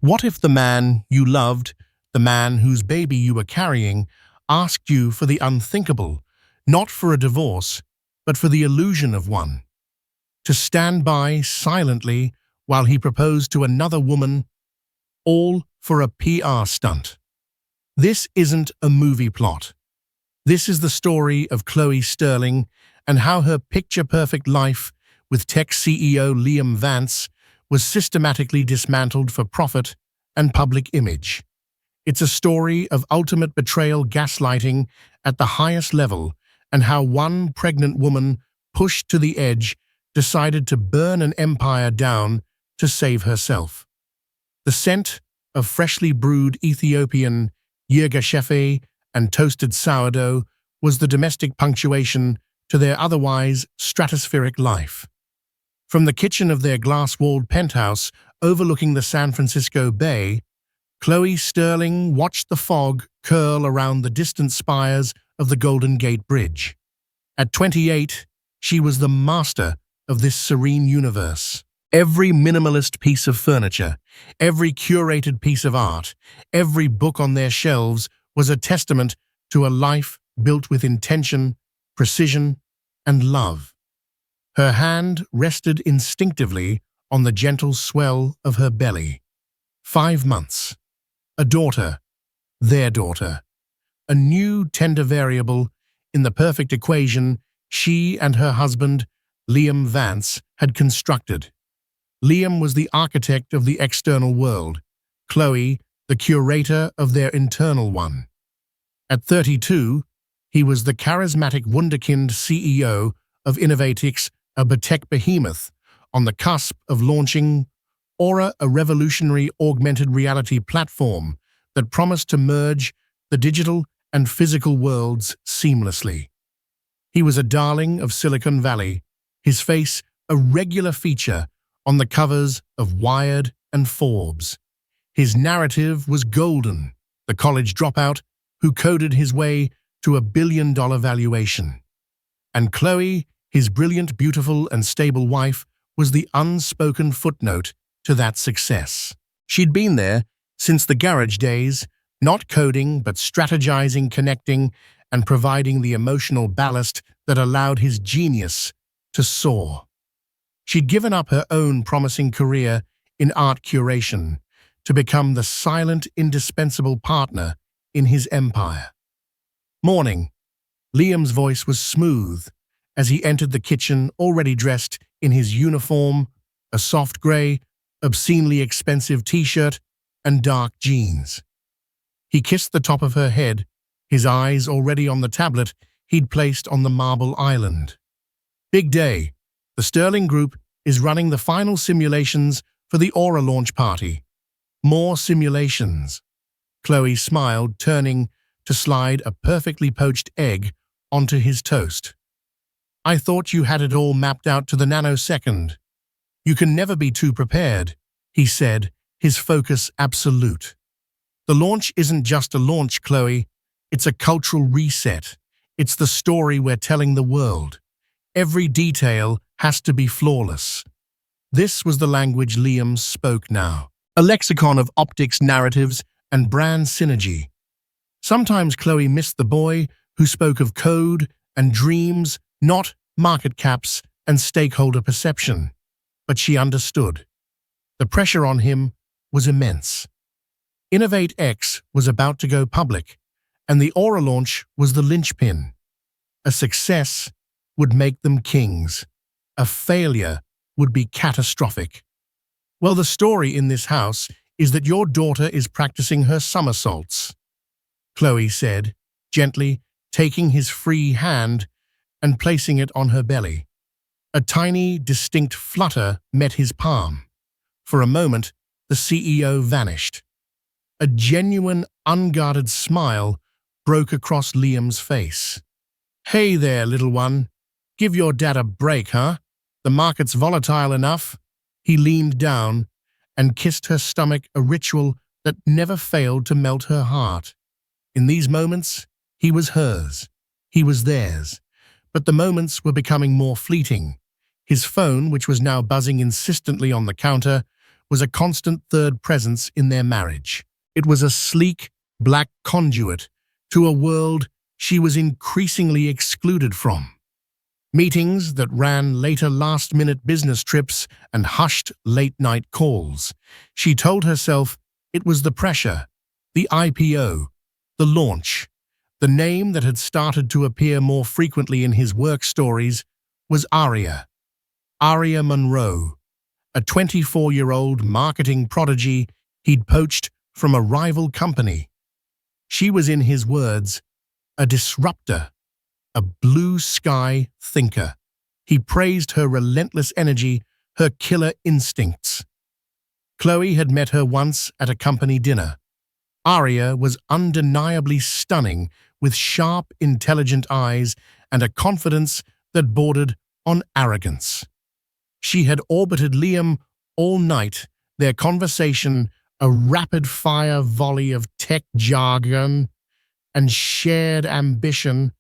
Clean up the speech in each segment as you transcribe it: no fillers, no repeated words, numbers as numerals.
What if the man you loved, the man whose baby you were carrying, asked you for the unthinkable, not for a divorce, but for the illusion of one? To stand by silently while he proposed to another woman, all for a PR stunt. This isn't a movie plot. This is the story of Chloe Sterling and how her picture-perfect life with tech CEO Liam Vance was systematically dismantled for profit and public image. It's a story of ultimate betrayal, gaslighting at the highest level, and how one pregnant woman, pushed to the edge, decided to burn an empire down to save herself. The scent of freshly brewed Ethiopian yirgacheffe and toasted sourdough was the domestic punctuation to their otherwise stratospheric life. From the kitchen of their glass-walled penthouse overlooking the San Francisco Bay, Chloe Sterling watched the fog curl around the distant spires of the Golden Gate Bridge. At 28, she was the master of this serene universe. Every minimalist piece of furniture, every curated piece of art, every book on their shelves was a testament to a life built with intention, precision, and love. Her hand rested instinctively on the gentle swell of her belly. 5 months. A daughter, their daughter. A new tender variable in the perfect equation she and her husband, Liam Vance, had constructed. Liam was the architect of the external world, Chloe the curator of their internal one. At 32, he was the charismatic wunderkind CEO of Innovatix, a tech behemoth, on the cusp of launching Aura, a revolutionary augmented reality platform that promised to merge the digital and physical worlds seamlessly. He was a darling of Silicon Valley, his face a regular feature on the covers of Wired and Forbes. His narrative was golden, the college dropout who coded his way to a billion-dollar valuation. And Chloe, his brilliant, beautiful, and stable wife, was the unspoken footnote to that success. She'd been there since the garage days, not coding but strategizing, connecting, and providing the emotional ballast that allowed his genius to soar. She'd given up her own promising career in art curation to become the silent, indispensable partner in his empire. Morning. Liam's voice was smooth as he entered the kitchen, already dressed in his uniform, a soft gray, obscenely expensive t-shirt and dark jeans. He kissed the top of her head, his eyes already on the tablet he'd placed on the marble island. Big day. The Sterling Group is running the final simulations for the Aura launch party. More simulations. Chloe smiled, turning to slide a perfectly poached egg onto his toast. I thought you had it all mapped out to the nanosecond. You can never be too prepared, he said, his focus absolute. The launch isn't just a launch, Chloe. It's a cultural reset. It's the story we're telling the world. Every detail has to be flawless. This was the language Liam spoke now. A lexicon of optics, narratives, and brand synergy. Sometimes Chloe missed the boy who spoke of code and dreams, not market caps and stakeholder perception. But she understood. The pressure on him was immense. Innovate-X was about to go public, and the Aura launch was the linchpin. A success would make them kings. A failure would be catastrophic. Well, the story in this house is that your daughter is practicing her somersaults, Chloe said, gently taking his free hand and placing it on her belly. A tiny, distinct flutter met his palm. For a moment, the CEO vanished. A genuine, unguarded smile broke across Liam's face. Hey there, little one. Give your dad a break, huh? The market's volatile enough. He leaned down and kissed her stomach, a ritual that never failed to melt her heart. In these moments, he was hers. He was theirs. But the moments were becoming more fleeting. His phone, which was now buzzing insistently on the counter, was a constant third presence in their marriage. It was a sleek, black conduit to a world she was increasingly excluded from. Meetings that ran later last-minute business trips and hushed late-night calls. She told herself it was the pressure, the IPO, the launch. The name that had started to appear more frequently in his work stories was Aria Monroe, a 24-year-old marketing prodigy he'd poached from a rival company. She was, in his words, a disruptor, a blue-sky thinker. He praised her relentless energy, her killer instincts. Chloe had met her once at a company dinner. Aria was undeniably stunning, with sharp, intelligent eyes and a confidence that bordered on arrogance. She had orbited Liam all night, their conversation a rapid-fire volley of tech jargon and shared ambition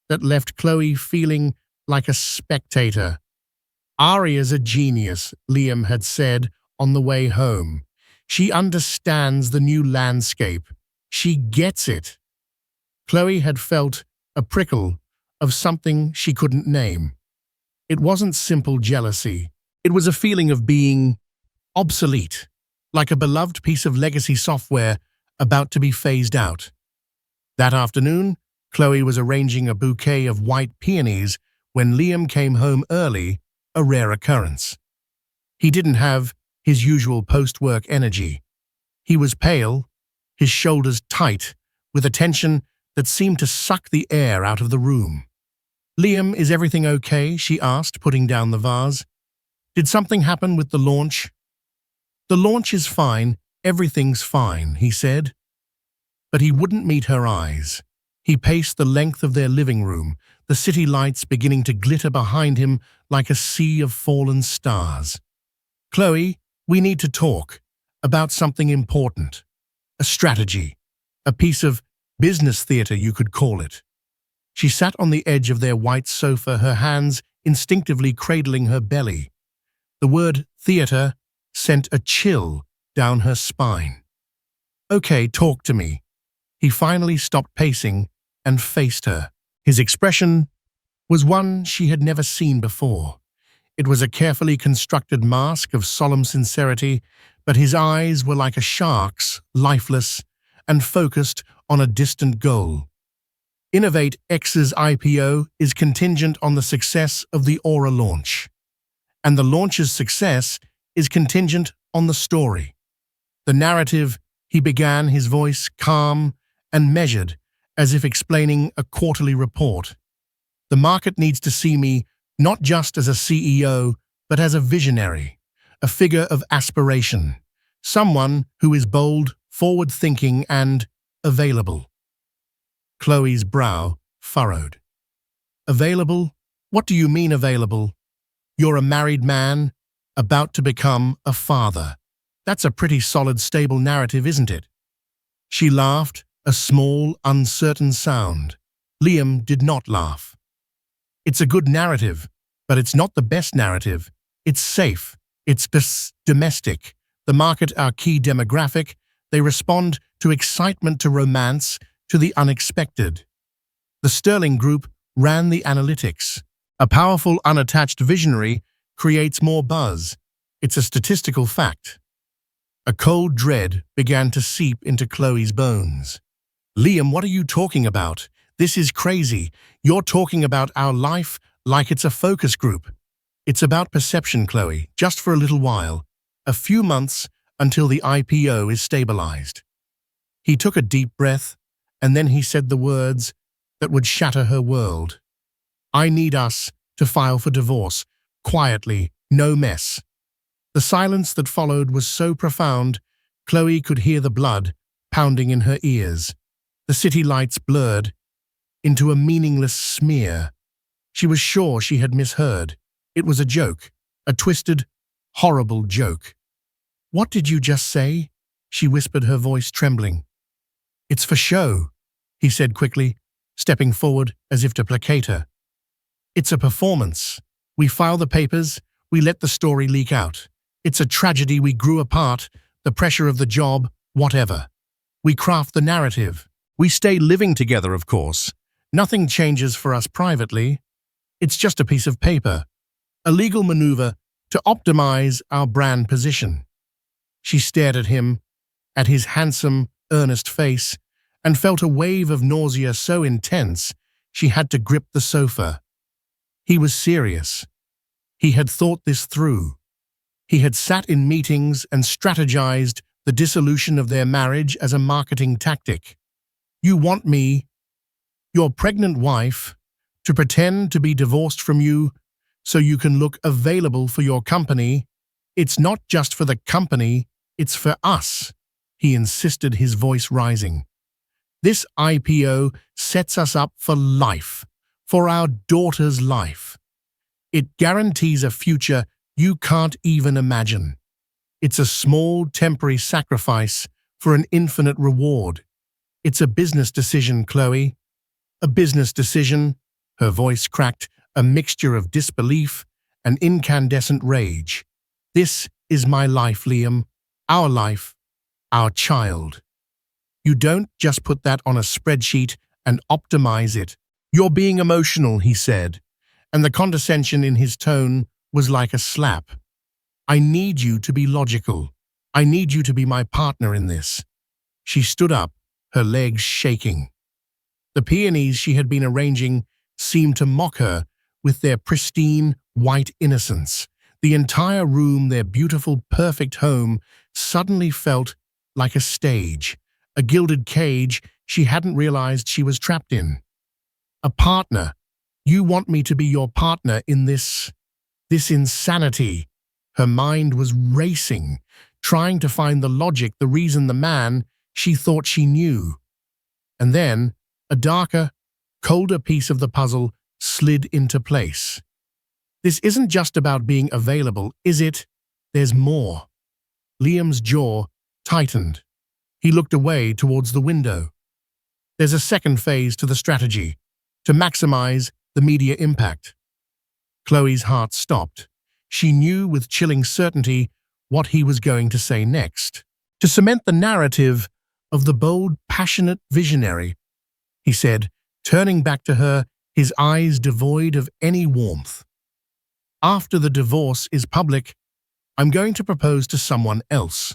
that left Chloe feeling like a spectator. Aria's a genius, Liam had said on the way home. She understands the new landscape. She gets it. Chloe had felt a prickle of something she couldn't name. It wasn't simple jealousy. It was a feeling of being obsolete, like a beloved piece of legacy software about to be phased out. That afternoon, Chloe was arranging a bouquet of white peonies when Liam came home early, a rare occurrence. He didn't have his usual post-work energy. He was pale, his shoulders tight, with a tension that seemed to suck the air out of the room. "Liam, is everything okay?" she asked, putting down the vase. "Did something happen with the launch?" "The launch is fine, everything's fine," he said. But he wouldn't meet her eyes. He paced the length of their living room, the city lights beginning to glitter behind him like a sea of fallen stars. "Chloe, we need to talk about something important. A strategy, a piece of business theater, you could call it." She sat on the edge of their white sofa, her hands instinctively cradling her belly. The word theater sent a chill down her spine. "Okay, talk to me." He finally stopped pacing and faced her. His expression was one she had never seen before. It was a carefully constructed mask of solemn sincerity, but his eyes were like a shark's, lifeless and focused on a distant goal. Innovate X's IPO is contingent on the success of the Aura launch, and the launch's success is contingent on the story. The narrative, he began, his voice calm and measured, as if explaining a quarterly report. "The market needs to see me not just as a CEO, but as a visionary, a figure of aspiration, someone who is bold, forward-thinking, and available." Chloe's brow furrowed. "Available? What do you mean available? You're a married man, about to become a father. That's a pretty solid, stable narrative, isn't it?" She laughed, a small, uncertain sound. Liam did not laugh. "It's a good narrative, but it's not the best narrative. It's safe. It's domestic. The market, our key demographic, they respond to excitement, to romance, to the unexpected. The Sterling Group ran the analytics. A powerful, unattached visionary creates more buzz. It's a statistical fact." A cold dread began to seep into Chloe's bones. "Liam, what are you talking about? This is crazy. You're talking about our life like it's a focus group." "It's about perception, Chloe, just for a little while. A few months until the IPO is stabilized." He took a deep breath, and then he said the words that would shatter her world. "I need us to file for divorce, quietly, no mess." The silence that followed was so profound, Chloe could hear the blood pounding in her ears. The city lights blurred into a meaningless smear. She was sure she had misheard. It was a joke, a twisted, horrible joke. "What did you just say?" she whispered, her voice trembling. "It's for show," he said quickly, stepping forward as if to placate her. "It's a performance. We file the papers, we let the story leak out. It's a tragedy we grew apart, the pressure of the job, whatever. We craft the narrative. We stay living together, of course. Nothing changes for us privately. It's just a piece of paper, a legal maneuver to optimize our brand position. She stared at him, at his handsome, earnest face, and felt a wave of nausea so intense she had to grip the sofa. He was serious. He had thought this through. He had sat in meetings and strategized the dissolution of their marriage as a marketing tactic. You want me, your pregnant wife, to pretend to be divorced from you so you can look available for your company. It's not just for the company, it's for us, he insisted, his voice rising. This IPO sets us up for life, for our daughter's life. It guarantees a future you can't even imagine. It's a small, temporary sacrifice for an infinite reward. It's a business decision, Chloe. A business decision. Her voice cracked, a mixture of disbelief and incandescent rage. This is my life, Liam. Our life. Our child. You don't just put that on a spreadsheet and optimize it. You're being emotional, he said, and the condescension in his tone was like a slap. I need you to be logical. I need you to be my partner in this. She stood up, her legs shaking. The peonies she had been arranging seemed to mock her with their pristine, white innocence. The entire room, their beautiful, perfect home, suddenly felt like a stage, a gilded cage she hadn't realized she was trapped in. A partner. You want me to be your partner in this insanity. Her mind was racing, trying to find the logic, the reason, the man she thought she knew. And then, a darker, colder piece of the puzzle slid into place. This isn't just about being available, is it? There's more. Liam's jaw tightened. He looked away towards the window. There's a second phase to the strategy, to maximize the media impact. Chloe's heart stopped. She knew with chilling certainty what he was going to say next. To cement the narrative of the bold, passionate visionary, he said, turning back to her, his eyes devoid of any warmth. After the divorce is public, I'm going to propose to someone else.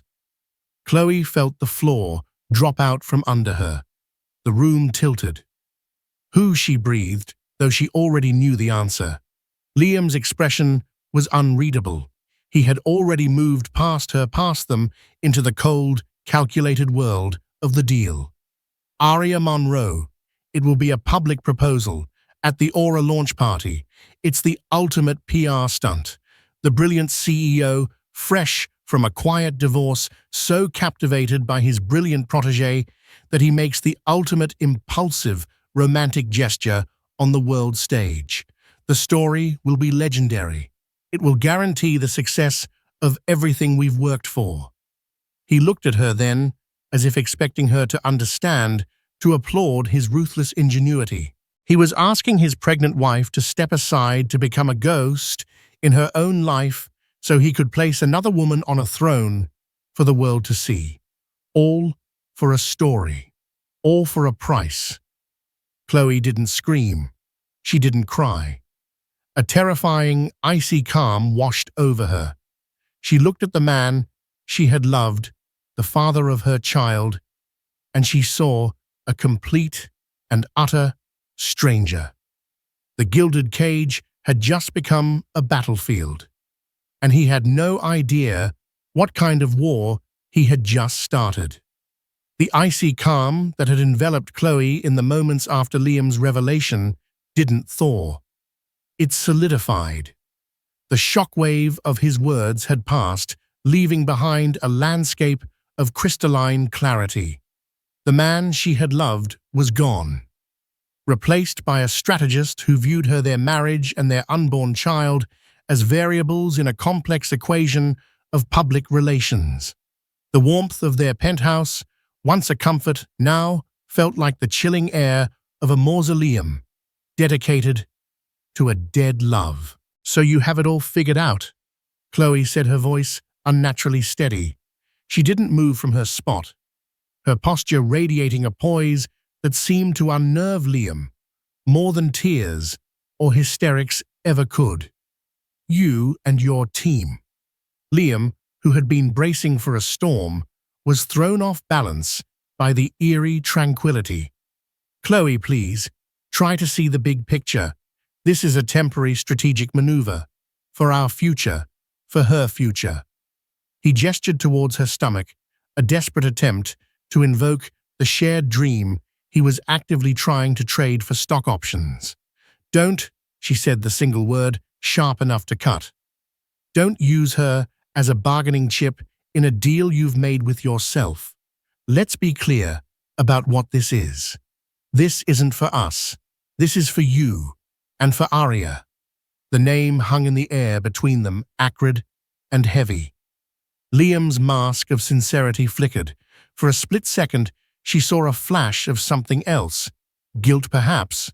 Chloe felt the floor drop out from under her. The room tilted. Who, she breathed, though she already knew the answer. Liam's expression was unreadable. He had already moved past her, past them, into the cold, calculated world of the deal. Aria Monroe. It will be a public proposal at the Aura launch party. It's the ultimate PR stunt. The brilliant CEO, fresh from a quiet divorce, so captivated by his brilliant protégé that he makes the ultimate impulsive, romantic gesture on the world stage. The story will be legendary. It will guarantee the success of everything we've worked for. He looked at her then, as if expecting her to understand, to applaud his ruthless ingenuity. He was asking his pregnant wife to step aside to become a ghost in her own life so he could place another woman on a throne for the world to see. All for a story. All for a price. Chloe didn't scream. She didn't cry. A terrifying, icy calm washed over her. She looked at the man she had loved, the father of her child, and she saw a complete and utter stranger. The gilded cage had just become a battlefield, and he had no idea what kind of war he had just started. The icy calm that had enveloped Chloe in the moments after Liam's revelation didn't thaw. It solidified. The shockwave of his words had passed, leaving behind a landscape of crystalline clarity. The man she had loved was gone, replaced by a strategist who viewed their marriage and their unborn child as variables in a complex equation of public relations. The warmth of their penthouse, once a comfort, now felt like the chilling air of a mausoleum, dedicated to a dead love. So you have it all figured out, Chloe said, her voice unnaturally steady. She didn't move from her spot, her posture radiating a poise that seemed to unnerve Liam more than tears or hysterics ever could. You and your team. Liam, who had been bracing for a storm, was thrown off balance by the eerie tranquility. Chloe, please, try to see the big picture. This is a temporary strategic maneuver. For our future, for her future. He gestured towards her stomach, a desperate attempt to invoke the shared dream he was actively trying to trade for stock options. Don't, she said the single word, sharp enough to cut. Don't use her as a bargaining chip in a deal you've made with yourself. Let's be clear about what this is. This isn't for us. This is for you and for Arya. The name hung in the air between them, acrid and heavy. Liam's mask of sincerity flickered. For a split second, she saw a flash of something else. Guilt, perhaps?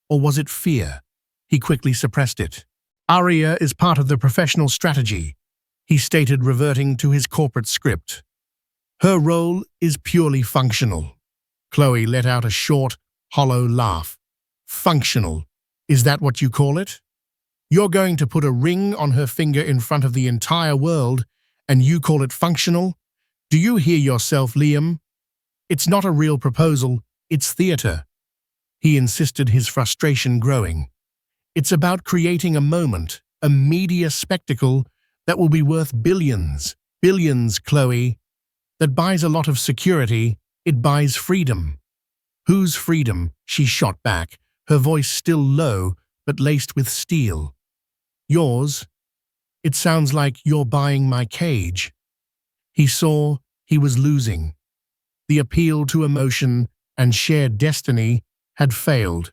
Or was it fear? He quickly suppressed it. Arya is part of the professional strategy, he stated, reverting to his corporate script. Her role is purely functional. Chloe let out a short, hollow laugh. Functional. Is that what you call it? You're going to put a ring on her finger in front of the entire world, and you call it functional? Do you hear yourself, Liam? It's not a real proposal, it's theater. He insisted, his frustration growing. It's about creating a moment, a media spectacle that will be worth billions. Billions, Chloe. That buys a lot of security, it buys freedom. Whose freedom? She shot back, her voice still low, but laced with steel. Yours? It sounds like you're buying my cage. He saw he was losing. The appeal to emotion and shared destiny had failed.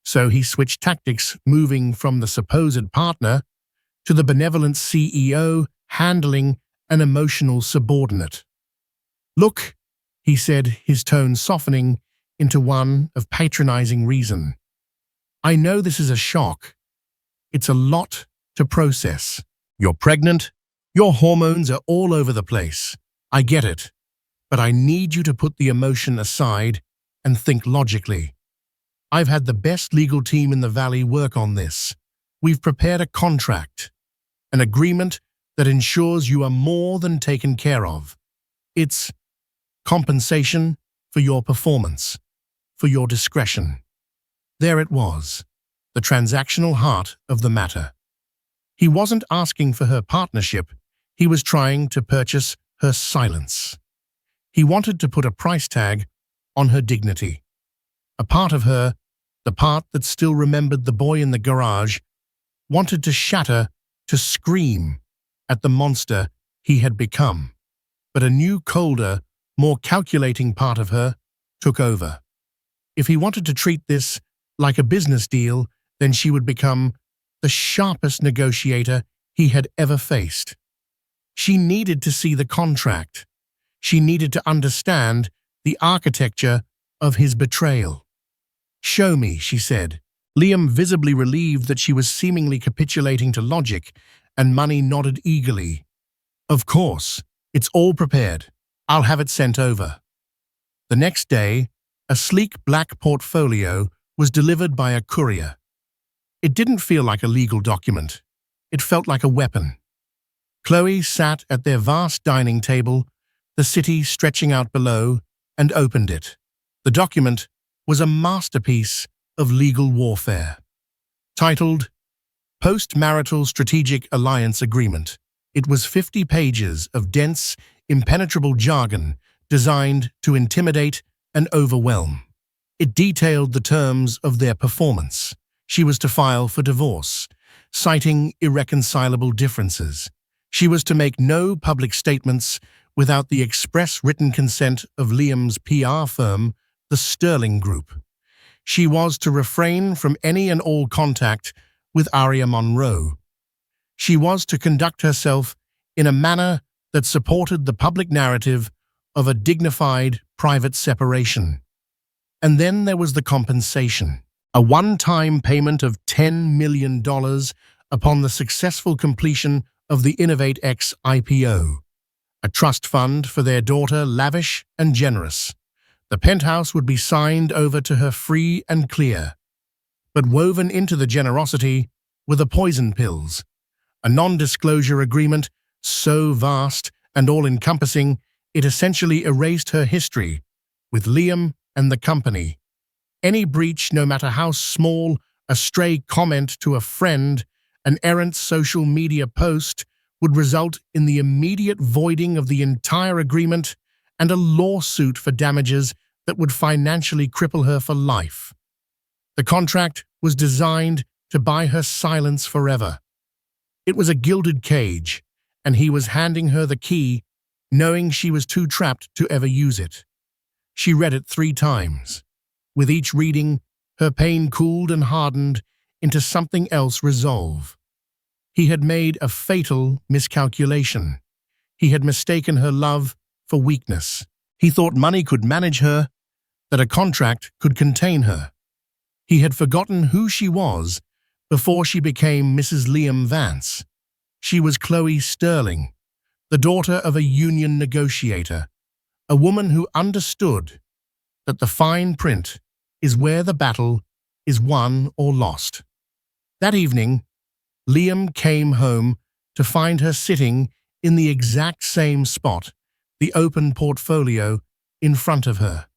So he switched tactics, moving from the supposed partner to the benevolent CEO handling an emotional subordinate. Look, he said, his tone softening into one of patronizing reason. I know this is a shock. It's a lot to process. You're pregnant. Your hormones are all over the place. I get it. But I need you to put the emotion aside and think logically. I've had the best legal team in the Valley work on this. We've prepared a contract, an agreement that ensures you are more than taken care of. It's compensation for your performance, for your discretion. There it was, the transactional heart of the matter. He wasn't asking for her partnership, he was trying to purchase her silence. He wanted to put a price tag on her dignity. A part of her, the part that still remembered the boy in the garage, wanted to shatter, to scream at the monster he had become. But a new, colder, more calculating part of her took over. If he wanted to treat this like a business deal, then she would become the sharpest negotiator he had ever faced. She needed to see the contract. She needed to understand the architecture of his betrayal. Show me, she said. Liam, visibly relieved that she was seemingly capitulating to logic, and Money nodded eagerly. Of course, it's all prepared. I'll have it sent over. The next day, a sleek black portfolio was delivered by a courier. It didn't feel like a legal document. It felt like a weapon. Chloe sat at their vast dining table, the city stretching out below, and opened it. The document was a masterpiece of legal warfare. Titled, Post-Marital Strategic Alliance Agreement, it was 50 pages of dense, impenetrable jargon designed to intimidate and overwhelm. It detailed the terms of their performance. She was to file for divorce, citing irreconcilable differences. She was to make no public statements without the express written consent of Liam's PR firm, the Sterling Group. She was to refrain from any and all contact with Arya Monroe. She was to conduct herself in a manner that supported the public narrative of a dignified private separation. And then there was the compensation, a one-time payment of $10 million upon the successful completion of the Innovate X IPO, a trust fund for their daughter, lavish and generous. The penthouse would be signed over to her free and clear. But woven into the generosity were the poison pills, a non-disclosure agreement so vast and all-encompassing it essentially erased her history with Liam and the company. Any breach, no matter how small, a stray comment to a friend, an errant social media post, would result in the immediate voiding of the entire agreement and a lawsuit for damages that would financially cripple her for life. The contract was designed to buy her silence forever. It was a gilded cage, and he was handing her the key, knowing she was too trapped to ever use it. She read it 3 times. With each reading, her pain cooled and hardened into something else resolve. He had made a fatal miscalculation. He had mistaken her love for weakness. He thought money could manage her, that a contract could contain her. He had forgotten who she was before she became Mrs. Liam Vance. She was Chloe Sterling, the daughter of a union negotiator, a woman who understood that the fine print is where the battle is won or lost. That evening, Liam came home to find her sitting in the exact same spot, the open portfolio in front of her.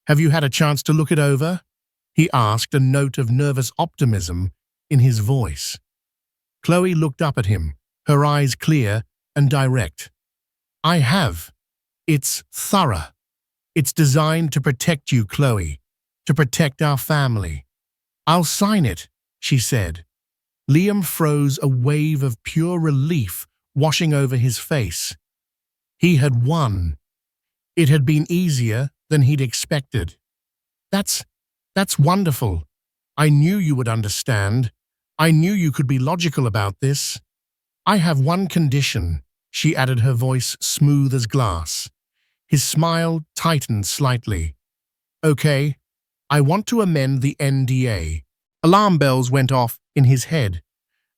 "Have you had a chance to look it over?" he asked, a note of nervous optimism in his voice. Chloe looked up at him, her eyes clear and direct. "I have. It's thorough. It's designed to protect you, Chloe, to protect our family." "I'll sign it," she said. Liam froze, a wave of pure relief washing over his face. He had won. It had been easier than he'd expected. That's wonderful. I knew you would understand. I knew you could be logical about this. I have one condition," she added, her voice smooth as glass. His smile tightened slightly. "Okay, I want to amend the NDA." Alarm bells went off in his head.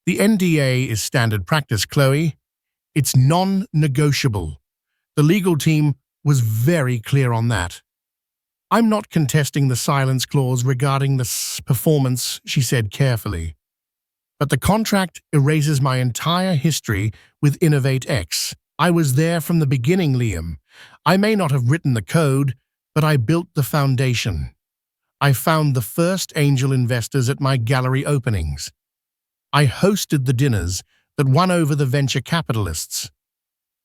"The NDA is standard practice, Chloe. It's non-negotiable." The legal team was very clear on that. "I'm not contesting the silence clause regarding the performance," she said carefully. "But the contract erases my entire history with Innovate X. I was there from the beginning, Liam. I may not have written the code, but I built the foundation. I found the first angel investors at my gallery openings. I hosted the dinners that won over the venture capitalists.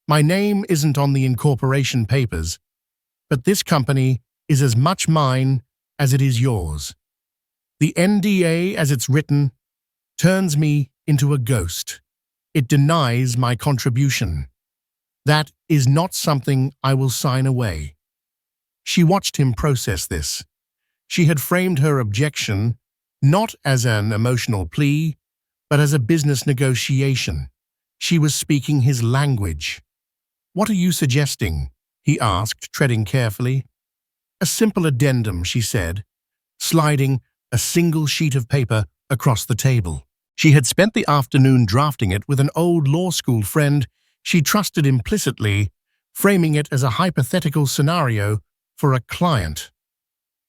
My name isn't on the incorporation papers, but this company is as much mine as it is yours. The NDA, as it's written, turns me into a ghost. It denies my contribution. That is not something I will sign away." She watched him process this. She had framed her objection not as an emotional plea, but as a business negotiation. She was speaking his language. "What are you suggesting?" he asked, treading carefully. "A simple addendum," she said, sliding a single sheet of paper across the table. She had spent the afternoon drafting it with an old law school friend she trusted implicitly, framing it as a hypothetical scenario for a client.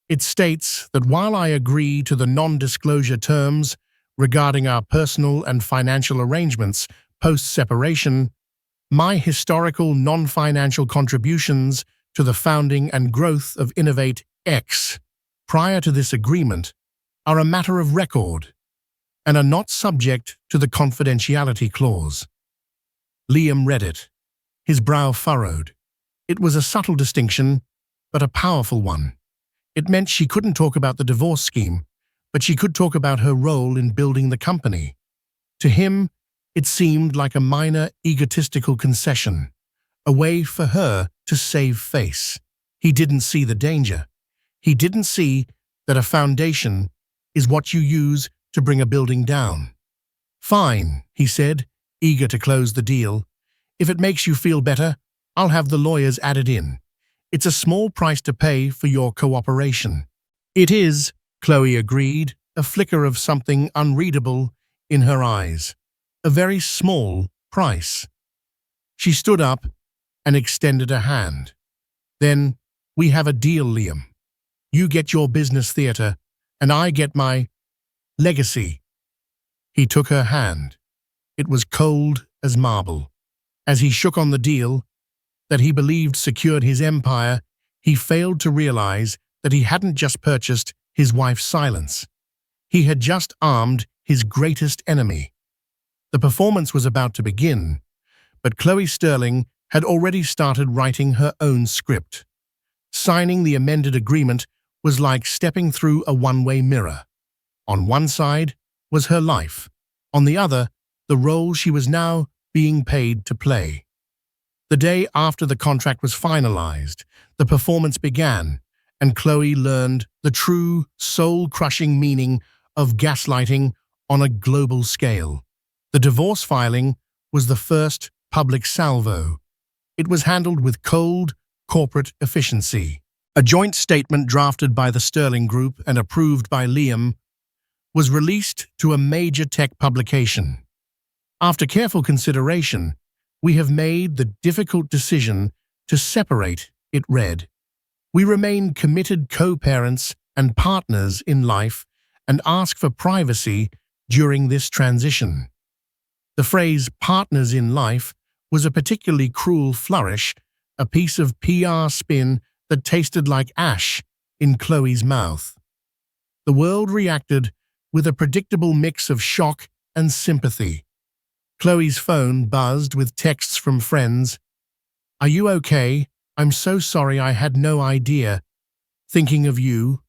"It states that while I agree to the non-disclosure terms regarding our personal and financial arrangements post-separation, my historical non-financial contributions to the founding and growth of Innovate X prior to this agreement are a matter of record and are not subject to the confidentiality clause." Liam read it, his brow furrowed. It was a subtle distinction, but a powerful one. It meant she couldn't talk about the divorce scheme, but she could talk about her role in building the company. To him, it seemed like a minor egotistical concession, a way for her to save face. He didn't see the danger. He didn't see that a foundation is what you use to bring a building down. "Fine," he said, eager to close the deal. "If it makes you feel better, I'll have the lawyers added in. It's a small price to pay for your cooperation." "It is," Chloe agreed, a flicker of something unreadable in her eyes. "A very small price. She stood up and extended a hand. Then, we have a deal, Liam. You get your business theater, and I get my legacy. He took her hand. It was cold as marble. As he shook on the deal that he believed secured his empire, he failed to realize that he hadn't just purchased his wife's silence. He had just armed his greatest enemy. The performance was about to begin, but Chloe Sterling had already started writing her own script. Signing the amended agreement was like stepping through a one-way mirror. On one side was her life, on the other, the role she was now being paid to play. The day after the contract was finalized, the performance began, and Chloe learned the true, soul-crushing meaning of gaslighting on a global scale. The divorce filing was the first public salvo. It was handled with cold, corporate efficiency. A joint statement drafted by the Sterling Group and approved by Liam was released to a major tech publication. After careful consideration, we have made the difficult decision to separate, it read. We remain committed co-parents and partners in life and ask for privacy during this transition. The phrase partners in life was a particularly cruel flourish, a piece of PR spin that tasted like ash in Chloe's mouth. The world reacted with a predictable mix of shock and sympathy. Chloe's phone buzzed with texts from friends. "Are you okay? I'm so sorry, I had no idea. Thinking of you."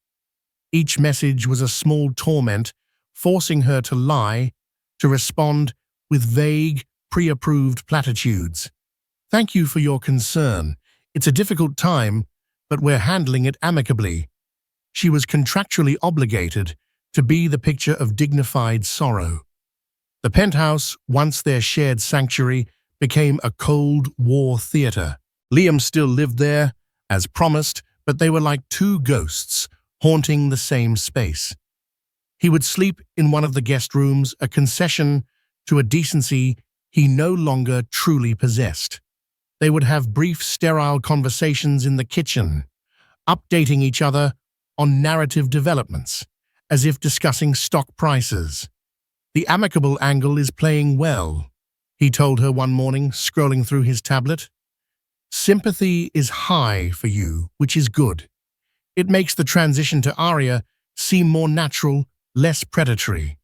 Each message was a small torment, forcing her to lie, to respond with vague, pre-approved platitudes. "Thank you for your concern. It's a difficult time, but we're handling it amicably." She was contractually obligated to be the picture of dignified sorrow. The penthouse, once their shared sanctuary, became a Cold War theater. Liam still lived there, as promised, but they were like two ghosts, haunting the same space. He would sleep in one of the guest rooms, a concession to a decency he no longer truly possessed. They would have brief, sterile conversations in the kitchen, updating each other on narrative developments, as if discussing stock prices. "The amicable angle is playing well," he told her one morning, scrolling through his tablet. "Sympathy is high for you, which is good. It makes the transition to Aria seem more natural, less predatory."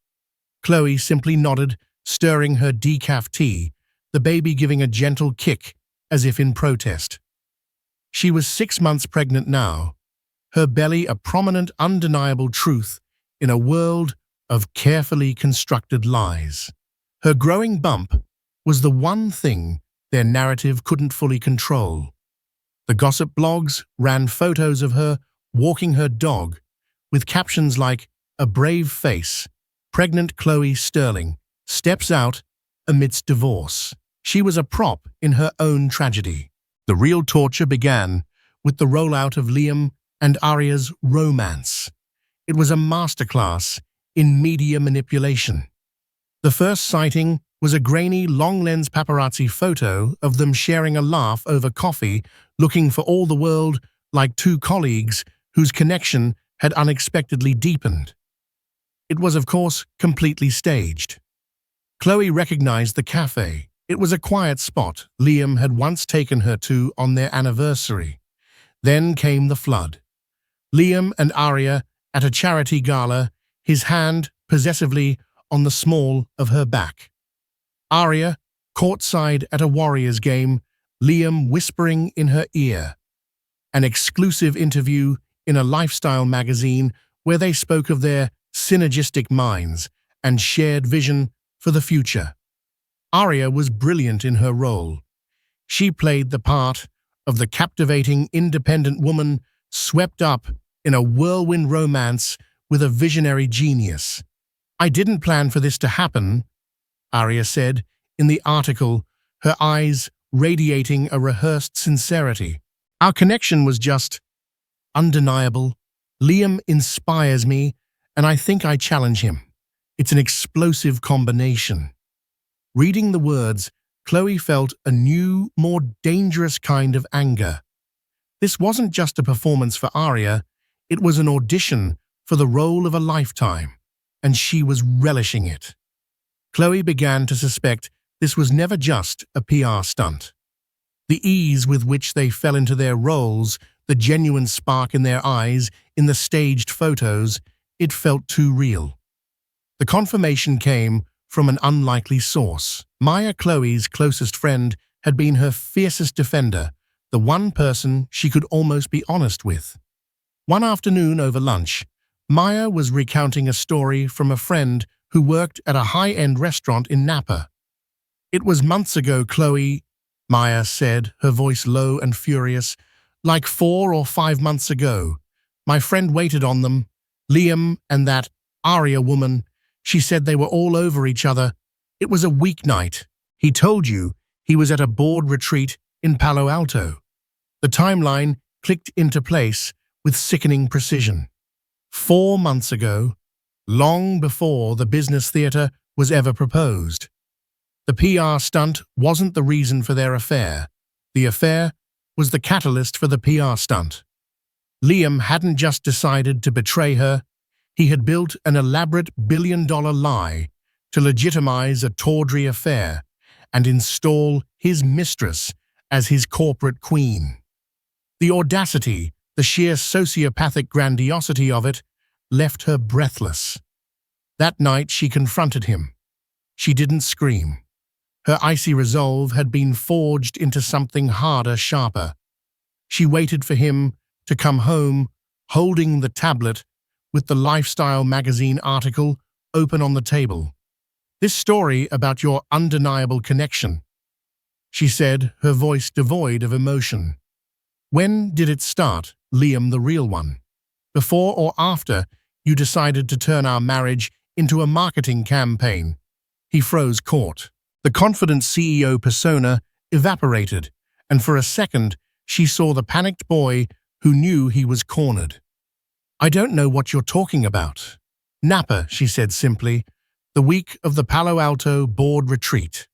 Chloe simply nodded, stirring her decaf tea, the baby giving a gentle kick, as if in protest. She was 6 months pregnant now, her belly a prominent, undeniable truth in a world of carefully constructed lies. Her growing bump was the one thing their narrative couldn't fully control. The gossip blogs ran photos of her walking her dog, with captions like, "A brave face, pregnant Chloe Sterling, steps out amidst divorce." She was a prop in her own tragedy. The real torture began with the rollout of Liam and Aria's romance. It was a masterclass in media manipulation. The first sighting was a grainy, long-lens paparazzi photo of them sharing a laugh over coffee, looking for all the world like two colleagues whose connection had unexpectedly deepened. It was, of course, completely staged. Chloe recognized the cafe. It was a quiet spot Liam had once taken her to on their anniversary. Then came the flood. Liam and Aria at a charity gala, his hand possessively on the small of her back. Aria, courtside at a Warriors game, Liam whispering in her ear. An exclusive interview in a lifestyle magazine where they spoke of their synergistic minds and shared vision for the future. Aria was brilliant in her role. She played the part of the captivating, independent woman swept up in a whirlwind romance with a visionary genius. "I didn't plan for this to happen," Aria said in the article, her eyes radiating a rehearsed sincerity. "Our connection was just undeniable. Liam inspires me, and I think I challenge him. It's an explosive combination." Reading the words Chloe felt a new, more dangerous kind of anger. This wasn't just a performance for Aria, it was an audition for the role of a lifetime, and she was relishing it. Chloe began to suspect this was never just a PR stunt. The ease with which they fell into their roles, the genuine spark in their eyes, in the staged photos, it felt too real. The confirmation came from an unlikely source. Maya, Chloe's closest friend, had been her fiercest defender, the one person she could almost be honest with. One afternoon over lunch, Maya was recounting a story from a friend who worked at a high-end restaurant in Napa. "It was months ago, Chloe," Maya said, her voice low and furious. "Like 4 or 5 months ago. My friend waited on them, Liam and that Aria woman. She said they were all over each other. It was a weeknight. He told you he was at a board retreat in Palo Alto." The timeline clicked into place with sickening precision. 4 months ago, long before the business theater was ever proposed. The PR stunt wasn't the reason for their affair. The affair was the catalyst for the PR stunt. Liam hadn't just decided to betray her, he had built an elaborate billion-dollar lie to legitimize a tawdry affair and install his mistress as his corporate queen. The audacity, the sheer sociopathic grandiosity of it, left her breathless. That night she confronted him. She didn't scream. Her icy resolve had been forged into something harder, sharper. She waited for him to come home, holding the tablet with the lifestyle magazine article open on the table. "This story about your undeniable connection," she said, her voice devoid of emotion. "When did it start, Liam, the real one? Before or after you decided to turn our marriage into a marketing campaign?" He froze, caught. The confident CEO persona evaporated, and for a second she saw the panicked boy who knew he was cornered. "I don't know what you're talking about." "Napa," she said simply, "the week of the Palo Alto board retreat.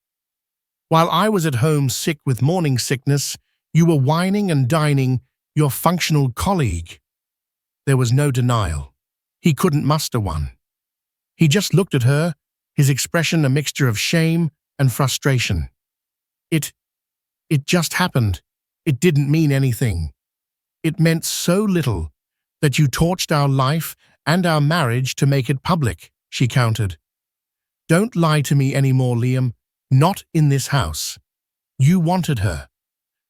While I was at home sick with morning sickness, you were whining and dining your functional colleague." There was no denial. He couldn't muster one. He just looked at her, his expression a mixture of shame and frustration. It just happened. It didn't mean anything. It meant so little that you torched our life and our marriage to make it public," she countered. "Don't lie to me anymore, Liam. Not in this house. You wanted her.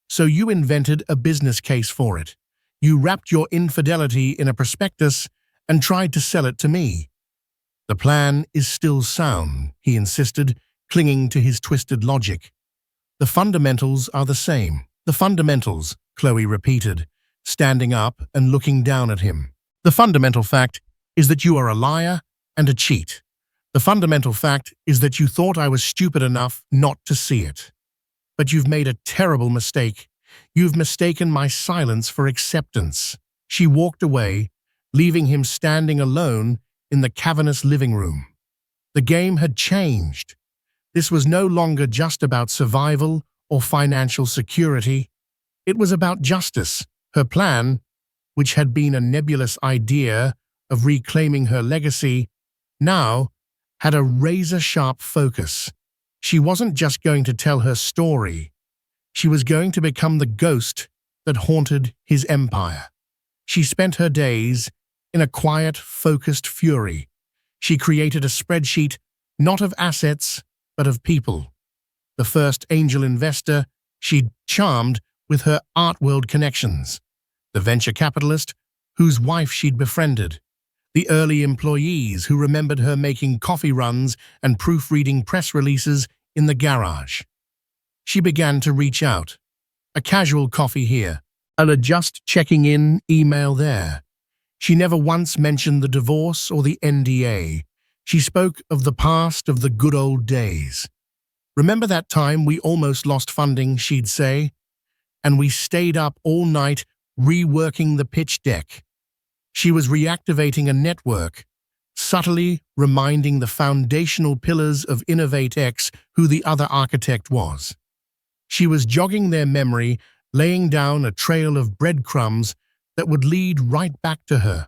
So you invented a business case for it. You wrapped your infidelity in a prospectus and tried to sell it to me." "The plan is still sound," he insisted, clinging to his twisted logic. "The fundamentals are the same." "The fundamentals," Chloe repeated, standing up and looking down at him. "The fundamental fact is that you are a liar and a cheat. The fundamental fact is that you thought I was stupid enough not to see it. But you've made a terrible mistake. You've mistaken my silence for acceptance." She walked away, leaving him standing alone in the cavernous living room. The game had changed. This was no longer just about survival or financial security. It was about justice. Her plan, which had been a nebulous idea of reclaiming her legacy, now had a razor-sharp focus. She wasn't just going to tell her story. She was going to become the ghost that haunted his empire. She spent her days in a quiet, focused fury. She created a spreadsheet not of assets, but of people. The first angel investor she'd charmed with her art world connections. The venture capitalist whose wife she'd befriended. The early employees who remembered her making coffee runs and proofreading press releases in the garage. She began to reach out. A casual coffee here, a just checking in email there. She never once mentioned the divorce or the NDA. She spoke of the past, of the good old days. "Remember that time we almost lost funding," she'd say, "and we stayed up all night reworking the pitch deck." She was reactivating a network, subtly reminding the foundational pillars of Innovate X who the other architect was. She was jogging their memory, laying down a trail of breadcrumbs that would lead right back to her.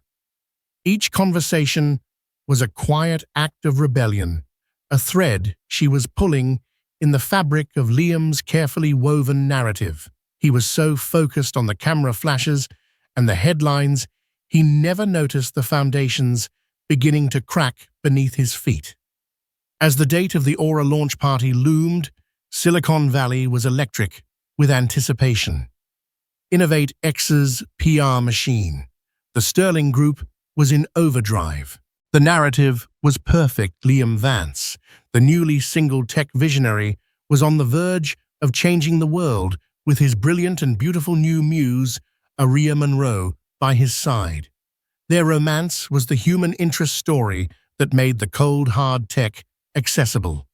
Each conversation was a quiet act of rebellion, a thread she was pulling in the fabric of Liam's carefully woven narrative. He was so focused on the camera flashes and the headlines, he never noticed the foundations beginning to crack beneath his feet. As the date of the Aura launch party loomed, Silicon Valley was electric with anticipation. Innovate X's PR machine, the Sterling Group, was in overdrive. The narrative was perfect. Liam Vance, the newly single tech visionary, was on the verge of changing the world with his brilliant and beautiful new muse, Aria Monroe, by his side. Their romance was the human interest story that made the cold, hard tech accessible.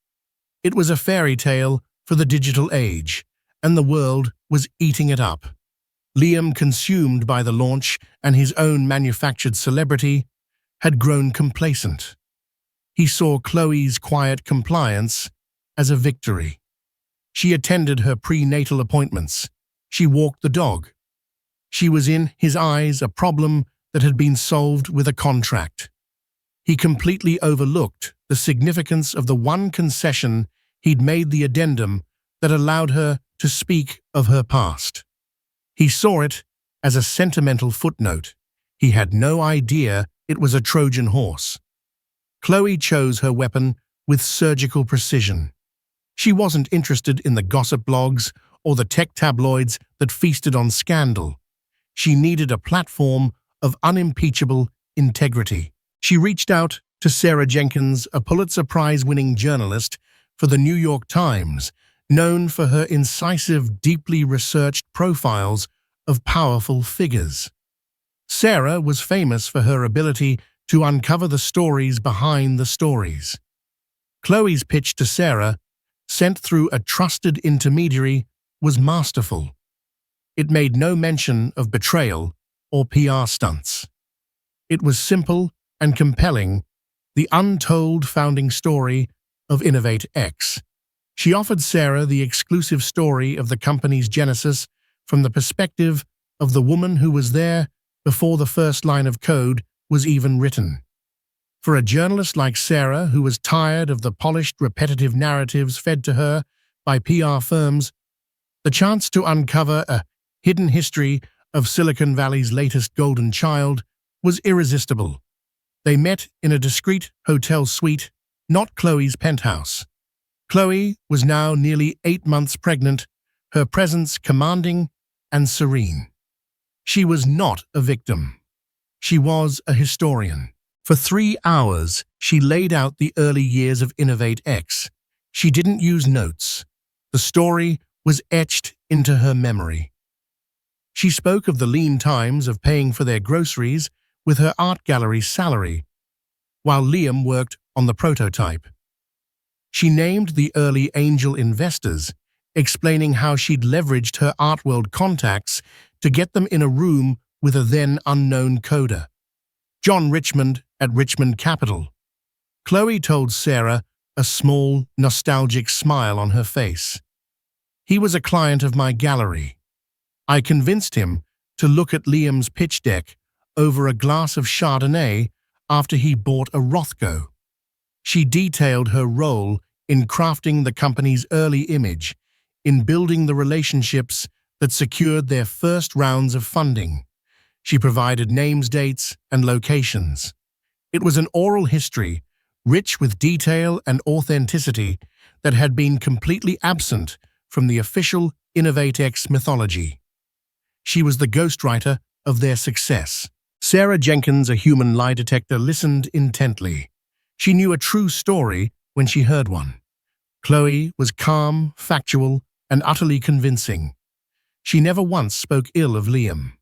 It was a fairy tale for the digital age, and the world was eating it up. Liam, consumed by the launch and his own manufactured celebrity, had grown complacent. He saw Chloe's quiet compliance as a victory. She attended her prenatal appointments. She walked the dog. She was in his eyes a problem that had been solved with a contract. He completely overlooked the significance of the one concession he'd made, the addendum that allowed her to speak of her past. He saw it as a sentimental footnote. He had no idea it was a Trojan horse. Chloe chose her weapon with surgical precision. She wasn't interested in the gossip blogs or the tech tabloids that feasted on scandal. She needed a platform of unimpeachable integrity. She reached out to Sarah Jenkins, a Pulitzer Prize-winning journalist for the New York Times, known for her incisive, deeply researched profiles of powerful figures. Sarah was famous for her ability to uncover the stories behind the stories. Chloe's pitch to Sarah, sent through a trusted intermediary, was masterful. It made no mention of betrayal or PR stunts. It was simple and compelling, the untold founding story of Innovate X. She offered Sarah the exclusive story of the company's genesis from the perspective of the woman who was there before the first line of code was even written. For a journalist like Sarah, who was tired of the polished, repetitive narratives fed to her by PR firms, the chance to uncover a hidden history of Silicon Valley's latest golden child was irresistible. They met in a discreet hotel suite, not Chloe's penthouse. Chloe was now nearly 8 months pregnant, her presence commanding and serene. She was not a victim. She was a historian. For 3 hours, she laid out the early years of Innovate X. She didn't use notes. The story was etched into her memory. She spoke of the lean times of paying for their groceries with her art gallery's salary, while Liam worked on the prototype. She named the early angel investors, explaining how she'd leveraged her art world contacts to get them in a room with a then unknown coder, John Richmond at Richmond Capital. Chloe told Sarah, a small, nostalgic smile on her face. He was a client of my gallery. I convinced him to look at Liam's pitch deck over a glass of Chardonnay after he bought a Rothko. She detailed her role in crafting the company's early image, in building the relationships that secured their first rounds of funding. She provided names, dates, and locations. It was an oral history, rich with detail and authenticity, that had been completely absent from the official InnovateX mythology. She was the ghostwriter of their success. Sarah Jenkins, a human lie detector, listened intently. She knew a true story when she heard one. Chloe was calm, factual, and utterly convincing. She never once spoke ill of Liam.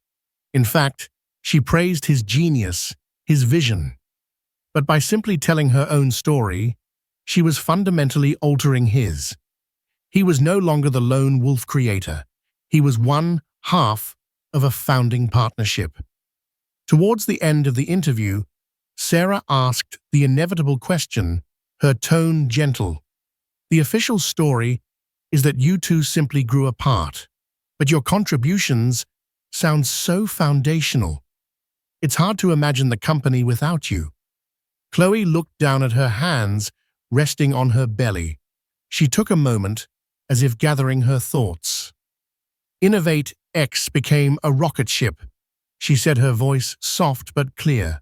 In fact, she praised his genius, his vision. But by simply telling her own story, she was fundamentally altering his. He was no longer the lone wolf creator. He was one half of a founding partnership. Towards the end of the interview, Sarah asked the inevitable question, her tone gentle. The official story is that you two simply grew apart, but your contributions sound so foundational. It's hard to imagine the company without you. Chloe looked down at her hands, resting on her belly. She took a moment, as if gathering her thoughts. Innovate X became a rocket ship, she said, her voice soft but clear.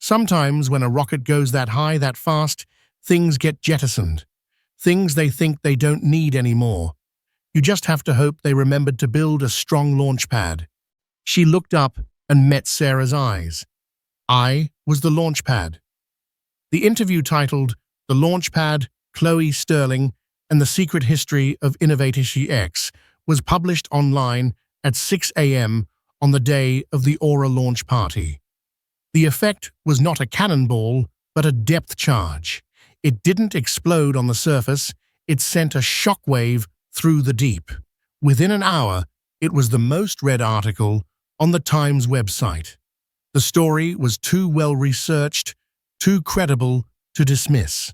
Sometimes when a rocket goes that high, that fast, things get jettisoned. Things they think they don't need anymore. You just have to hope they remembered to build a strong launch pad. She looked up and met Sarah's eyes. I was the launch pad. The interview titled The Launch Pad, Chloe Sterling and the Secret History of Innovate X was published online at 6 a.m. on the day of the Aura launch party. The effect was not a cannonball, but a depth charge. It didn't explode on the surface, it sent a shockwave through the deep. Within an hour, it was the most read article on the Times website. The story was too well researched, too credible to dismiss.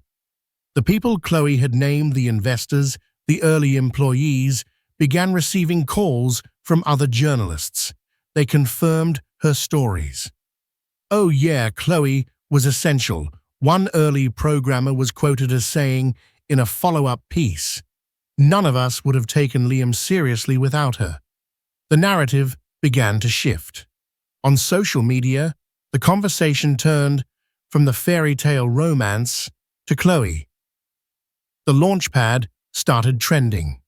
The people Chloe had named, the investors, the early employees, began receiving calls from other journalists. They confirmed her stories. Oh yeah, Chloe was essential. One early programmer was quoted as saying in a follow-up piece, "None of us would have taken Liam seriously without her." The narrative began to shift. On social media, the conversation turned from the fairy tale romance to Chloe. The launchpad started trending.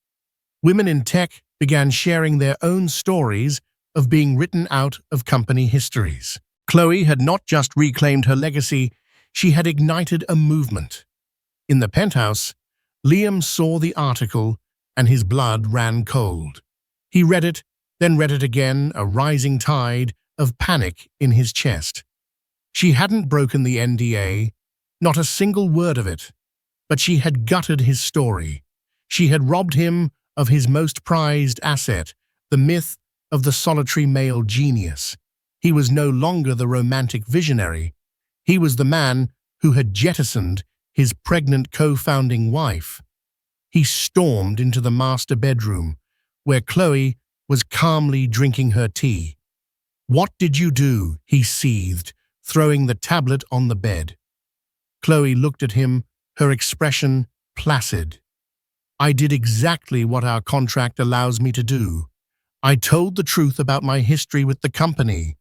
Women in tech began sharing their own stories of being written out of company histories. Chloe had not just reclaimed her legacy, she had ignited a movement. In the penthouse, Liam saw the article and his blood ran cold. He read it, then read it again, a rising tide of panic in his chest. She hadn't broken the NDA, not a single word of it, but she had gutted his story. She had robbed him of his most prized asset, the myth of the solitary male genius. He was no longer the romantic visionary. He was the man who had jettisoned his pregnant co-founding wife. He stormed into the master bedroom, where Chloe was calmly drinking her tea. "What did you do?" he seethed, throwing the tablet on the bed. Chloe looked at him, her expression placid. "I did exactly what our contract allows me to do. I told the truth about my history with the company.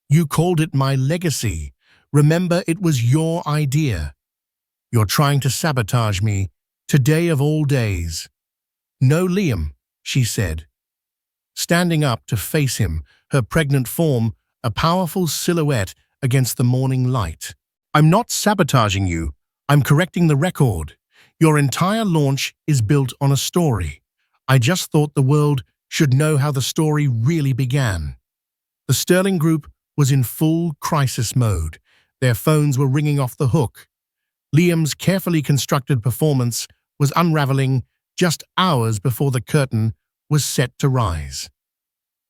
You called it my legacy. Remember, it was your idea. You're trying to sabotage me, today of all days." "No, Liam," she said, standing up to face him, her pregnant form a powerful silhouette against the morning light. "I'm not sabotaging you. I'm correcting the record. Your entire launch is built on a story. I just thought the world should know how the story really began." The Sterling Group was in full crisis mode. Their phones were ringing off the hook. Liam's carefully constructed performance was unraveling just hours before the curtain was set to rise.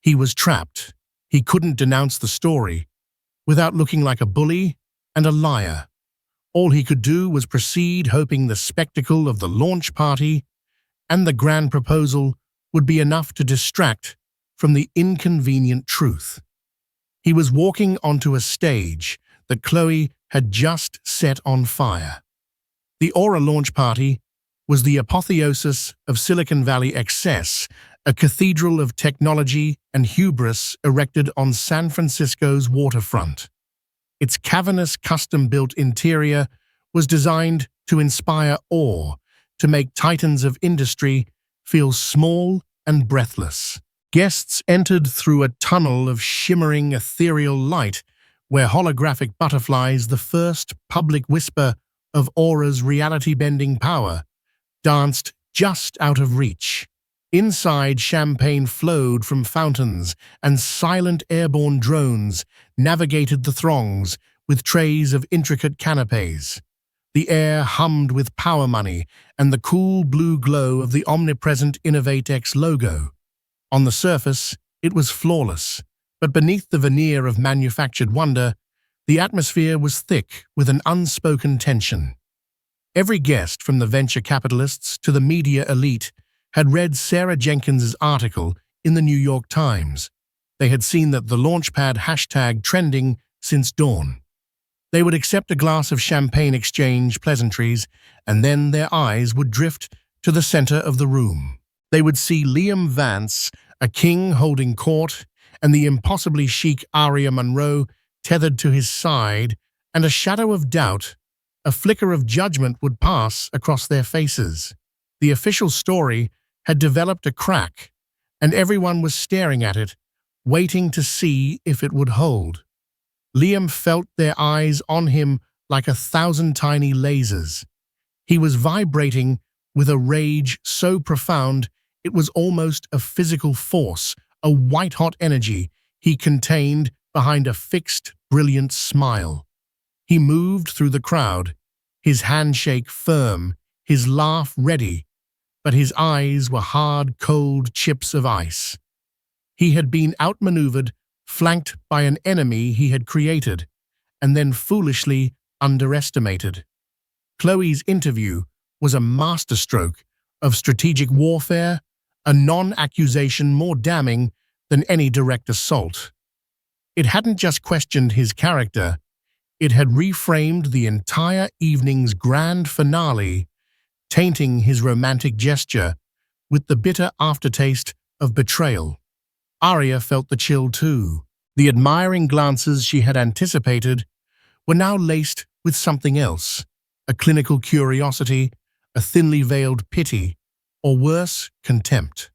He was trapped. He couldn't denounce the story without looking like a bully and a liar. All he could do was proceed, hoping the spectacle of the launch party and the grand proposal would be enough to distract from the inconvenient truth. He was walking onto a stage that Chloe had just set on fire. The Aura launch party was the apotheosis of Silicon Valley excess, a cathedral of technology and hubris erected on San Francisco's waterfront. Its cavernous, custom-built interior was designed to inspire awe, to make titans of industry feel small and breathless. Guests entered through a tunnel of shimmering, ethereal light, where holographic butterflies, the first public whisper of Aura's reality-bending power, danced just out of reach. Inside, champagne flowed from fountains, and silent airborne drones navigated the throngs with trays of intricate canapes. The air hummed with power money and the cool blue glow of the omnipresent InnovateX logo. On the surface, it was flawless, but beneath the veneer of manufactured wonder, the atmosphere was thick with an unspoken tension. Every guest, from the venture capitalists to the media elite, had read Sarah Jenkins's article in the New York Times. They had seen that the Launchpad hashtag trending since dawn. They would accept a glass of champagne, exchange pleasantries, and then their eyes would drift to the center of the room. They would see Liam Vance, a king holding court, and the impossibly chic Aria Monroe tethered to his side, and a shadow of doubt, a flicker of judgment would pass across their faces. The official story had developed a crack, and everyone was staring at it, waiting to see if it would hold. Liam felt their eyes on him like 1,000 tiny lasers. He was vibrating with a rage so profound it was almost a physical force, a white-hot energy he contained behind a fixed, brilliant smile. He moved through the crowd, his handshake firm, his laugh ready, but his eyes were hard, cold chips of ice. He had been outmaneuvered, flanked by an enemy he had created, and then foolishly underestimated. Chloe's interview was a masterstroke of strategic warfare, a non-accusation more damning than any direct assault. It hadn't just questioned his character, it had reframed the entire evening's grand finale, tainting his romantic gesture with the bitter aftertaste of betrayal. Aria felt the chill too. The admiring glances she had anticipated were now laced with something else, a clinical curiosity, a thinly veiled pity, or worse, contempt.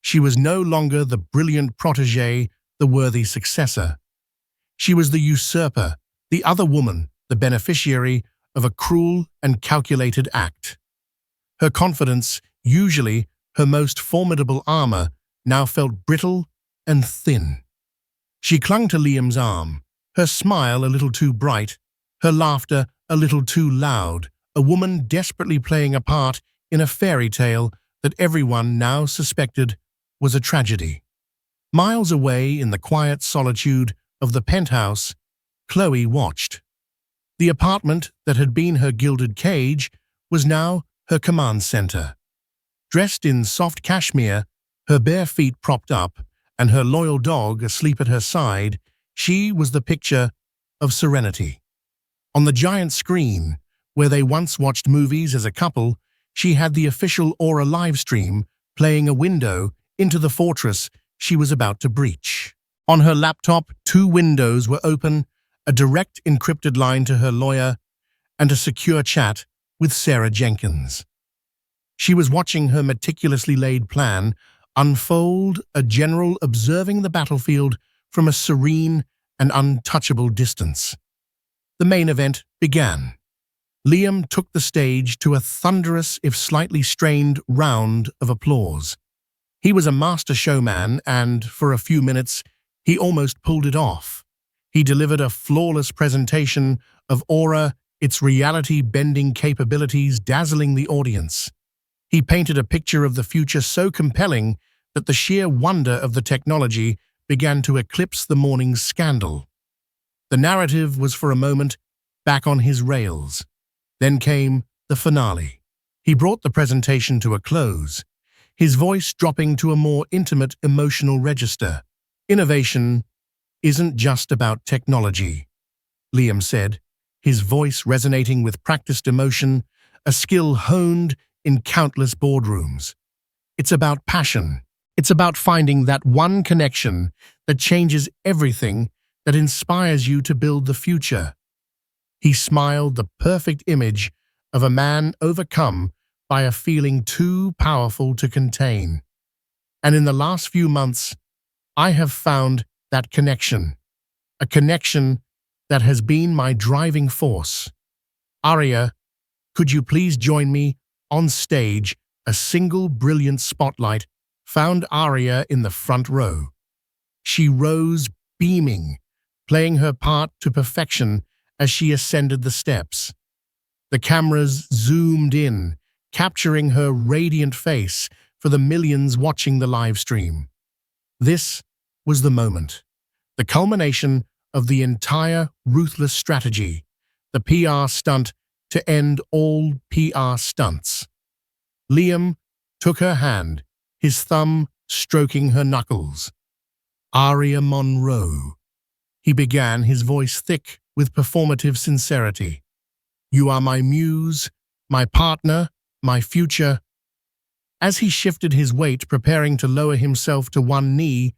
She was no longer the brilliant protégé, the worthy successor. She was the usurper, the other woman, the beneficiary of a cruel and calculated act. Her confidence, usually her most formidable armor, now felt brittle and thin. She clung to Liam's arm, her smile a little too bright, her laughter a little too loud, a woman desperately playing a part in a fairy tale that everyone now suspected was a tragedy. Miles away in the quiet solitude of the penthouse, Chloe watched. The apartment that had been her gilded cage was now her command center. Dressed in soft cashmere, her bare feet propped up, and her loyal dog asleep at her side, she was the picture of serenity. On the giant screen, where they once watched movies as a couple, she had the official Aura livestream playing a window into the fortress she was about to breach. On her laptop, 2 windows were open, a direct encrypted line to her lawyer, and a secure chat with Sarah Jenkins. She was watching her meticulously laid plan unfold, a general observing the battlefield from a serene and untouchable distance. The main event began. Liam took the stage to a thunderous, if slightly strained, round of applause. He was a master showman, and for a few minutes, he almost pulled it off. He delivered a flawless presentation of Aura, its reality-bending capabilities dazzling the audience. He painted a picture of the future so compelling that the sheer wonder of the technology began to eclipse the morning's scandal. The narrative was for a moment back on his rails. Then came the finale. He brought the presentation to a close, his voice dropping to a more intimate emotional register. Innovation isn't just about technology, Liam said, his voice resonating with practiced emotion, a skill honed in countless boardrooms. It's about passion. It's about finding that one connection that changes everything, that inspires you to build the future. He smiled, the perfect image of a man overcome by a feeling too powerful to contain. And in the last few months, I have found that connection, a connection that has been my driving force. Aria, could you please join me on stage? A single brilliant spotlight found Aria in the front row. She rose beaming, playing her part to perfection as she ascended the steps. The cameras zoomed in, capturing her radiant face for the millions watching the live stream. This was the moment, the culmination of the entire ruthless strategy, the PR stunt to end all PR stunts. Liam took her hand, his thumb stroking her knuckles. "Aria Monroe," he began, his voice thick with performative sincerity. "You are my muse, my partner, my future." As he shifted his weight, preparing to lower himself to one knee,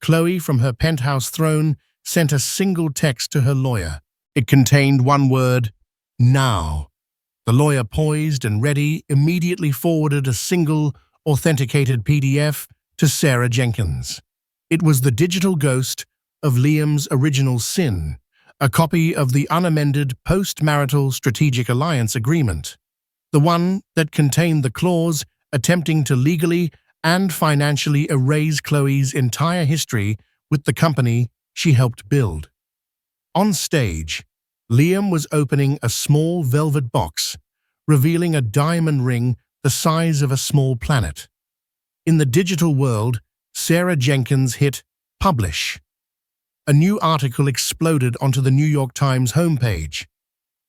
Chloe, from her penthouse throne, sent a single text to her lawyer. It contained one word: now. The lawyer, poised and ready, immediately forwarded a single, authenticated PDF to Sarah Jenkins. It was the digital ghost of Liam's original sin, a copy of the unamended post-marital strategic alliance agreement, the one that contained the clause attempting to legally and financially erase Chloe's entire history with the company she helped build. On stage, Liam was opening a small velvet box, revealing a diamond ring the size of a small planet. In the digital world, Sarah Jenkins hit publish. A new article exploded onto the New York Times homepage.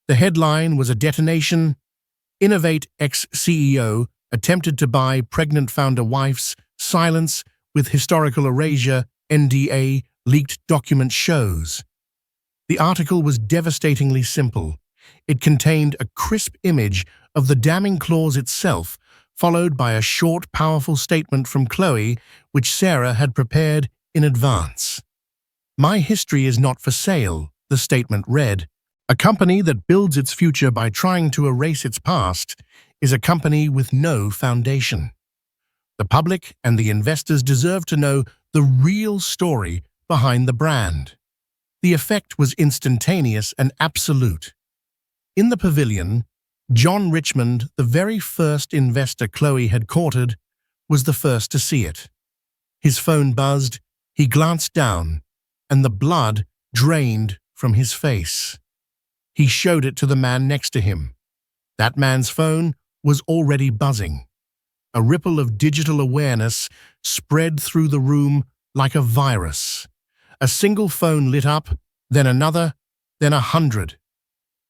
The headline was a detonation: Innovate ex-CEO attempted to buy pregnant founder wife's silence with historical erasure, NDA leaked document shows. The article was devastatingly simple. It contained a crisp image of the damning clause itself, followed by a short, powerful statement from Chloe, which Sarah had prepared in advance. "My history is not for sale," the statement read. "A company that builds its future by trying to erase its past is a company with no foundation. The public and the investors deserve to know the real story behind the brand." The effect was instantaneous and absolute. In the pavilion, John Richmond, the very first investor Chloe had courted, was the first to see it. His phone buzzed, he glanced down, and the blood drained from his face. He showed it to the man next to him. That man's phone was already buzzing. A ripple of digital awareness spread through the room like a virus. A single phone lit up, then another, then 100.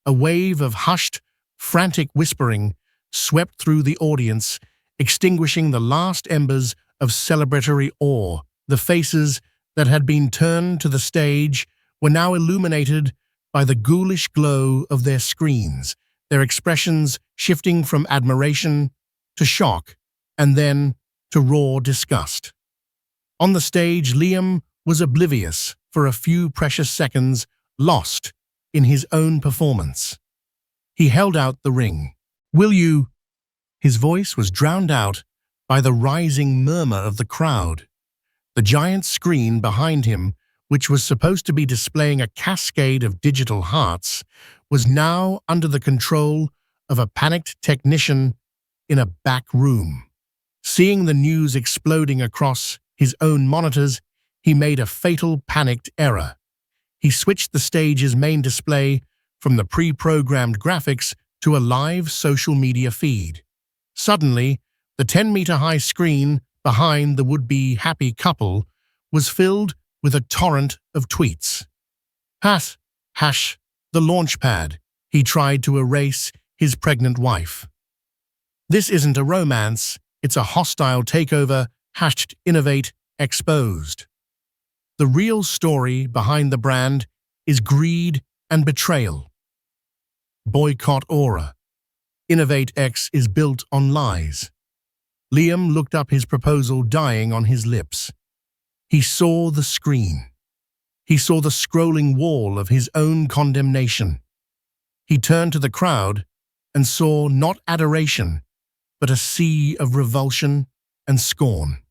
A wave of hushed, frantic whispering swept through the audience, extinguishing the last embers of celebratory awe. The faces that had been turned to the stage were now illuminated by the ghoulish glow of their screens, their expressions shifting from admiration to shock and then to raw disgust. On the stage, Liam was oblivious for a few precious seconds, lost in his own performance. He held out the ring. "Will you?" His voice was drowned out by the rising murmur of the crowd. The giant screen behind him, which was supposed to be displaying a cascade of digital hearts, was now under the control of a panicked technician in a back room. Seeing the news exploding across his own monitors, he made a fatal panicked error. He switched the stage's main display from the pre-programmed graphics to a live social media feed. Suddenly, the 10-meter-high screen behind the would-be happy couple was filled with a torrent of tweets. The launch pad. He tried to erase his pregnant wife. "This isn't a romance, it's a hostile takeover. Innovate exposed." The real story behind the brand is greed and betrayal. Boycott aura. Innovate X is built on lies. Liam looked up, his proposal dying on his lips. He saw the screen. He saw the scrolling wall of his own condemnation. He turned to the crowd and saw not adoration, but a sea of revulsion and scorn.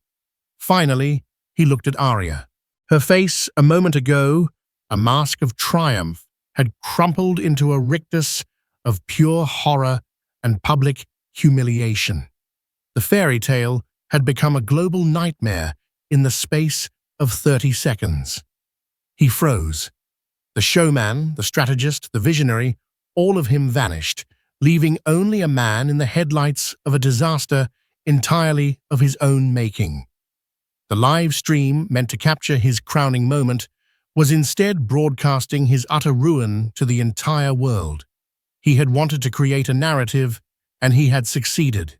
Finally, he looked at Aria. Her face, a moment ago, a mask of triumph, had crumpled into a rictus of pure horror and public humiliation. The fairy tale had become a global nightmare in the space of 30 seconds. He froze. The showman, the strategist, the visionary, all of him vanished, leaving only a man in the headlights of a disaster entirely of his own making. The live stream, meant to capture his crowning moment, was instead broadcasting his utter ruin to the entire world. He had wanted to create a narrative, and he had succeeded.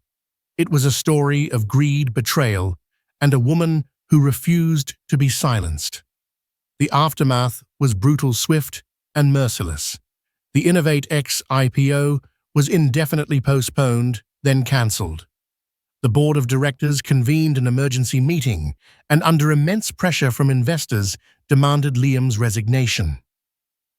It was a story of greed, betrayal, and a woman who refused to be silenced. The aftermath was brutal, swift, and merciless. The Innovate X IPO was indefinitely postponed, then cancelled. The board of directors convened an emergency meeting and, under immense pressure from investors, demanded Liam's resignation.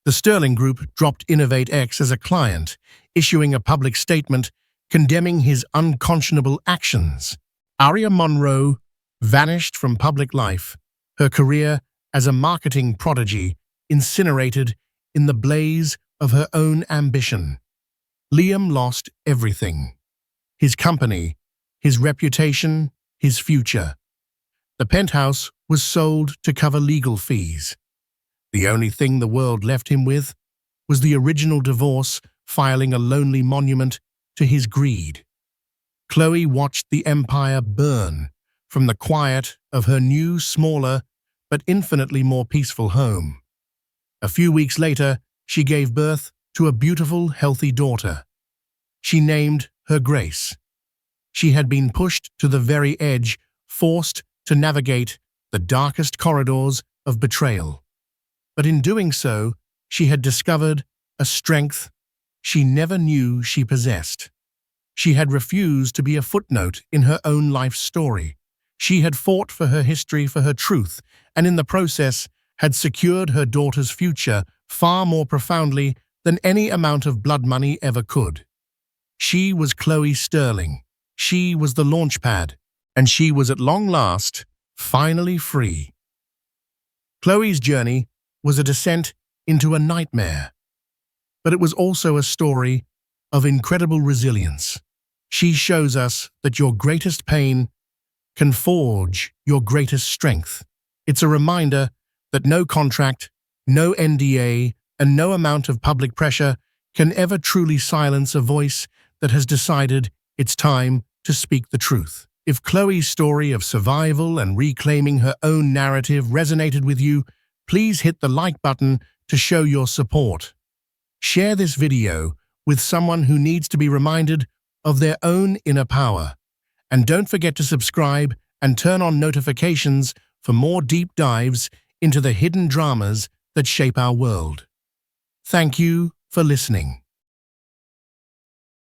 The Sterling Group dropped Innovate X as a client, issuing a public statement condemning his unconscionable actions. Aria Monroe vanished from public life, her career as a marketing prodigy incinerated in the blaze of her own ambition. Liam lost everything: his company, his reputation, his future. The penthouse was sold to cover legal fees. The only thing the world left him with was the original divorce, filing a lonely monument to his greed. Chloe watched the empire burn from the quiet of her new, smaller, but infinitely more peaceful home. A few weeks later, she gave birth to a beautiful, healthy daughter. She named her Grace. She had been pushed to the very edge, forced to navigate the darkest corridors of betrayal. But in doing so, she had discovered a strength she never knew she possessed. She had refused to be a footnote in her own life story. She had fought for her history, for her truth, and in the process had secured her daughter's future far more profoundly than any amount of blood money ever could. She was Chloe Sterling. She was the launchpad, and she was at long last finally free. Chloe's journey was a descent into a nightmare, but it was also a story of incredible resilience. She shows us that your greatest pain can forge your greatest strength. It's a reminder that no contract, no NDA, and no amount of public pressure can ever truly silence a voice that has decided it's time to speak the truth. If Chloe's story of survival and reclaiming her own narrative resonated with you, please hit the like button to show your support. Share this video with someone who needs to be reminded of their own inner power. And don't forget to subscribe and turn on notifications for more deep dives into the hidden dramas that shape our world. Thank you for listening.